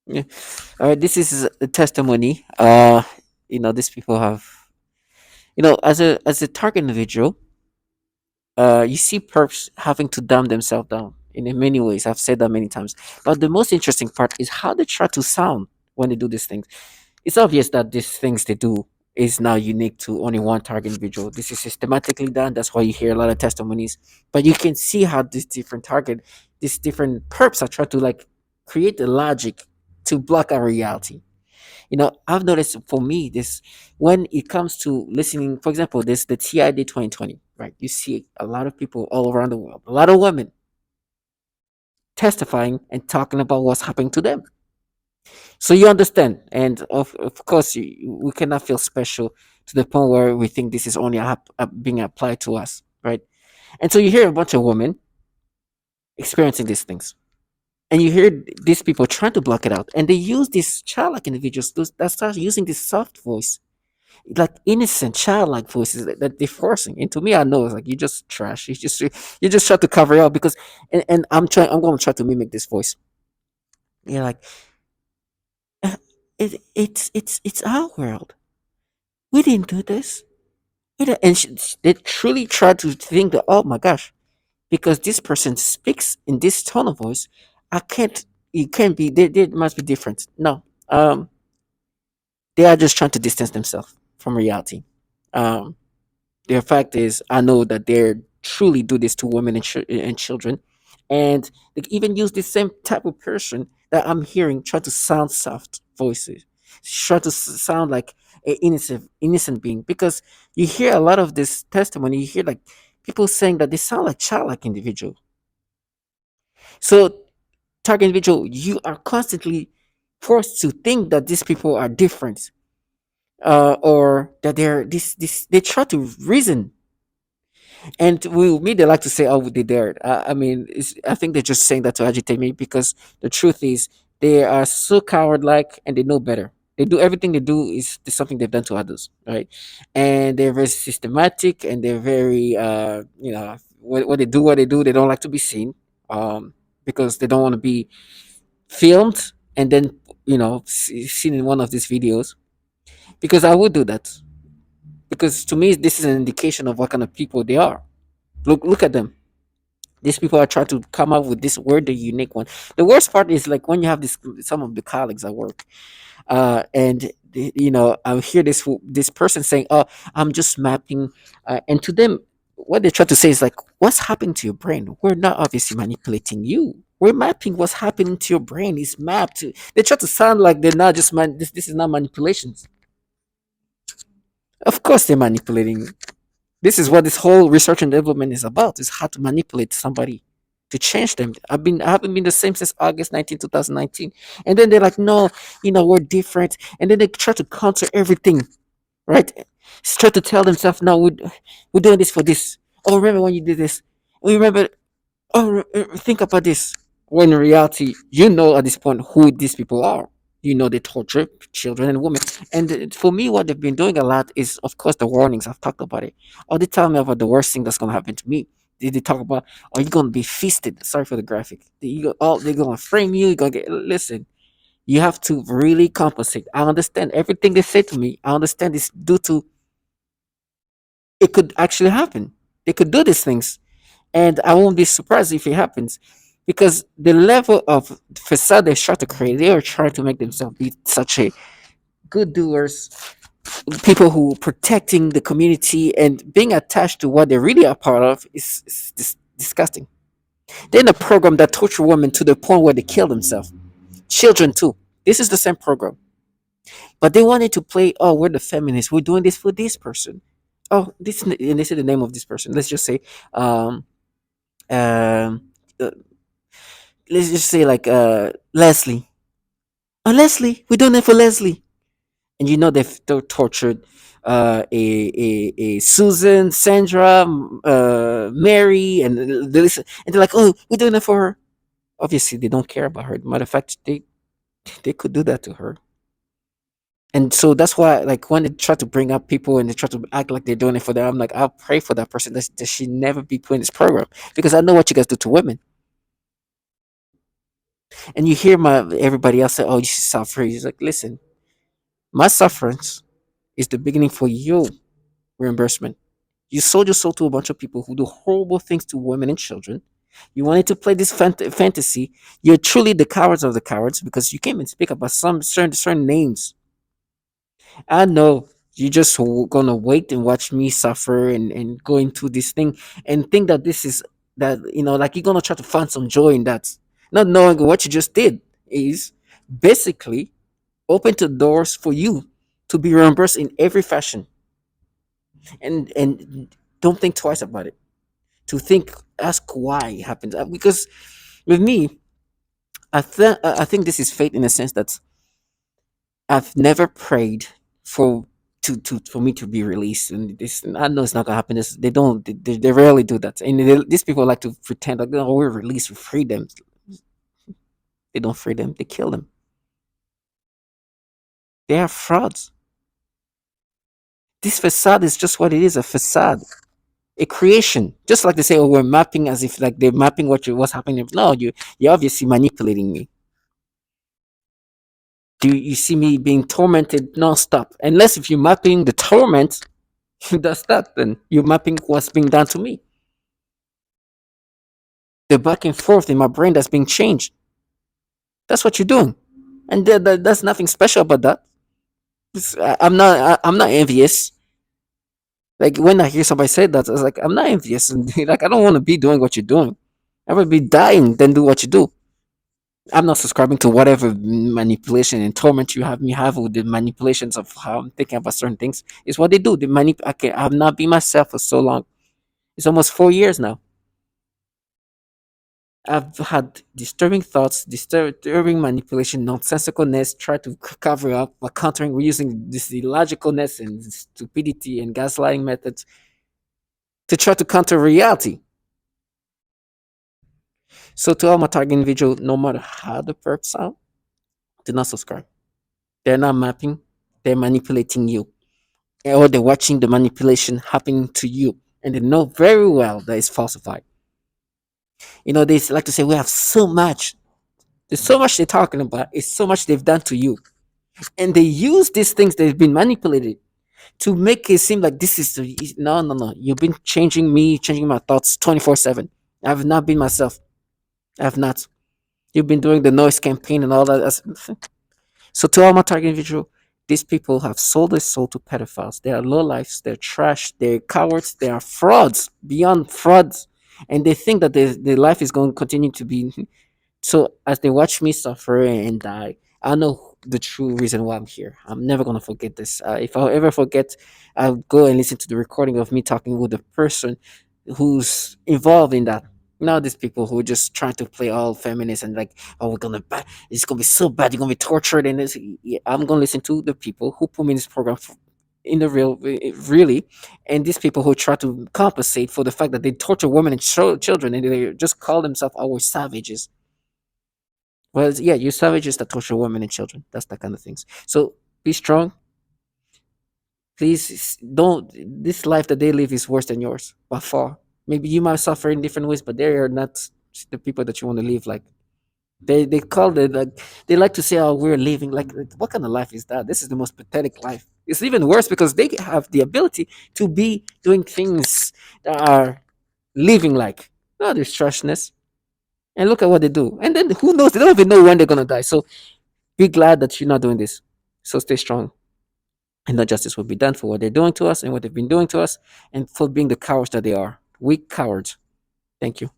Yeah. All right. This is a testimony. These people have, as a target individual, you see perps having to dumb themselves down in many ways. I've said that many times. But the most interesting part is how they try to sound when they do these things. It's obvious that these things they do is now unique to only one target individual. This is systematically done. That's why you hear a lot of testimonies. But you can see how these different perps are trying to like create the logic to block our reality. I've noticed for me this when it comes to listening, for example, this the TID 2020, right? You see a lot of people all around the world, a lot of women testifying and talking about what's happening to them. So you understand, and of course, we cannot feel special to the point where we think this is only being applied to us, right? And so you hear a bunch of women experiencing these things, and you hear these people trying to block it out, and they use these childlike individuals that start using this soft voice, like innocent childlike voices that they're forcing. And to me, I know it's like you just trash. You just try to cover it up because, and I'm going to try to mimic this voice. You're like, "Uh, it's our world. We didn't do this." And they truly try to think that, oh my gosh, because this person speaks in this tone of voice, I can't. It can't be. They must be different. No, they are just trying to distance themselves from reality. Um, the fact is, I know that they truly do this to women and children, and they even use the same type of person that I'm hearing try to sound soft voices, try to sound like an innocent being. Because you hear a lot of this testimony, you hear like people saying that they sound like childlike individual. So, target individual, you are constantly forced to think that these people are different, or that they're this. They try to reason. And with me, they like to say, "Oh, they dared." I mean, I think they're just saying that to agitate me because the truth is they are so coward-like and they know better. They do everything they do is something they've done to others, right? And they're very systematic and they're very, what they do, they don't like to be seen, because they don't want to be filmed and then seen in one of these videos. Because I would do that because to me, this is an indication of what kind of people they are. Look at them. These people are trying to come up with this word, the unique one. The worst part is like when you have this some of the colleagues at work, and I hear this person saying, "Oh, I'm just mapping," and to them, what they try to say is like, "What's happening to your brain? We're not obviously manipulating you. We're mapping what's happening to your brain. Is mapped." They try to sound like they're not just This is not manipulations. Of course, they're manipulating. This is what this whole research and development is about: is how to manipulate somebody to change them. I haven't been the same since August 19th, 2019. And then they're like, no, we're different. And then they try to counter everything, right? Try to tell themselves, no, we're doing this for this. Oh, remember when you did this? We remember, oh, think about this. When in reality, at this point who these people are. They torture children and women. And for me, what they've been doing a lot is, of course, the warnings. I've talked about it. Oh, they tell me about the worst thing that's going to happen to me. They talk about, are you going to be feasted? Sorry for the graphic. They're going to frame you. You're going to get, listen, you have to really compensate. I understand everything they say to me. I understand this due to it could actually happen. They could do these things and I won't be surprised if it happens because the level of facade they try to create, they are trying to make themselves be such a good doers, people who protecting the community and being attached to what they really are part of is disgusting. They're in a program that torture women to the point where they kill themselves. Children too. This is the same program. But they wanted to play, oh, we're the feminists. We're doing this for this person. Oh, and this is the name of this person. Let's just say, um, um, uh, let's just say like Leslie. Oh, Leslie, we're doing it for Leslie. And they've tortured a Susan, Sandra, Mary, and and they're like, oh, we're doing it for her. Obviously, they don't care about her. Matter of fact, they could do that to her. And so that's why, like, when they try to bring up people and they try to act like they're doing it for them, I'm like, I'll pray for that person that she never be put in this program because I know what you guys do to women. And you hear my everybody else say, "Oh, you suffer." He's like, "Listen, my sufferance is the beginning for your reimbursement. You sold your soul to a bunch of people who do horrible things to women and children. You wanted to play this fantasy. You're truly the cowards of the cowards because you came and speak about some certain names. I know you just gonna wait and watch me suffer and go into this thing and think that this is that like you're gonna try to find some joy in that, not knowing what you just did is basically open the doors for you to be reimbursed in every fashion, and don't think twice about it. To think, ask why it happens. Because with me, I think this is fate in a sense that I've never prayed for for me to be released, and this I know it's not gonna happen. They don't. They rarely do that, and these people like to pretend like, oh, we're released, we free them. They don't free them. They kill them. They are frauds. This facade is just what it is, a facade, a creation. Just like they say, oh, we're mapping as if like they're mapping what's happening. No, you're obviously manipulating me. Do you see me being tormented nonstop? Unless if you're mapping the torment, that's that. Then you're mapping what's being done to me. The back and forth in my brain that's being changed. That's what you're doing, and that's nothing special about that. I'm not envious. Like when I hear somebody say that, I was like, I'm not envious, and like I don't want to be doing what you're doing. I would be dying than do what you do. I'm not subscribing to whatever manipulation and torment you have me have with the manipulations of how I'm thinking about certain things. It's what they do. I have not been myself for so long. It's almost 4 years now. I've had disturbing thoughts, disturbing manipulation, nonsensicalness, try to cover up by countering, we're using this illogicalness and stupidity and gaslighting methods to try to counter reality. So to all my target individual, no matter how the perps sound, do not subscribe. They're not mapping, they're manipulating you. Or they're watching the manipulation happening to you. And they know very well that it's falsified. They like to say we have so much. There's so much they're talking about. It's so much they've done to you. And they use these things they've been manipulated to make it seem like this is no, no, no. You've been changing me, changing my thoughts 24/7. I've not been myself. I've not. You've been doing the noise campaign and all that. So to all my target individual, these people have sold their soul to pedophiles. They are low lives. They're trash. They're cowards. They are frauds beyond frauds, and they think that their life is going to continue to be. So as they watch me suffer and die, I know the true reason why I'm here. I'm never gonna forget this. If I ever forget, I'll go and listen to the recording of me talking with the person who's involved in that. Now these people who are just trying to play all feminists and like, oh, it's gonna be so bad. You're gonna be tortured, and yeah, I'm gonna listen to the people who put me in this program. In the really, and these people who try to compensate for the fact that they torture women and children, and they just call themselves our savages. Well, yeah, you savages that torture women and children. That's the kind of things. So be strong. Please don't. This life that they live is worse than yours by far. Maybe you might suffer in different ways, but they are not the people that you want to live like. They call it like they like to say, "Oh, we're living like what kind of life is that? This is the most pathetic life." It's even worse because they have the ability to be doing things that are living like no, there's trashness. And look at what they do. And then who knows? They don't even know when they're gonna die. So be glad that you're not doing this. So stay strong. And that justice will be done for what they're doing to us and what they've been doing to us and for being the cowards that they are. Weak cowards. Thank you.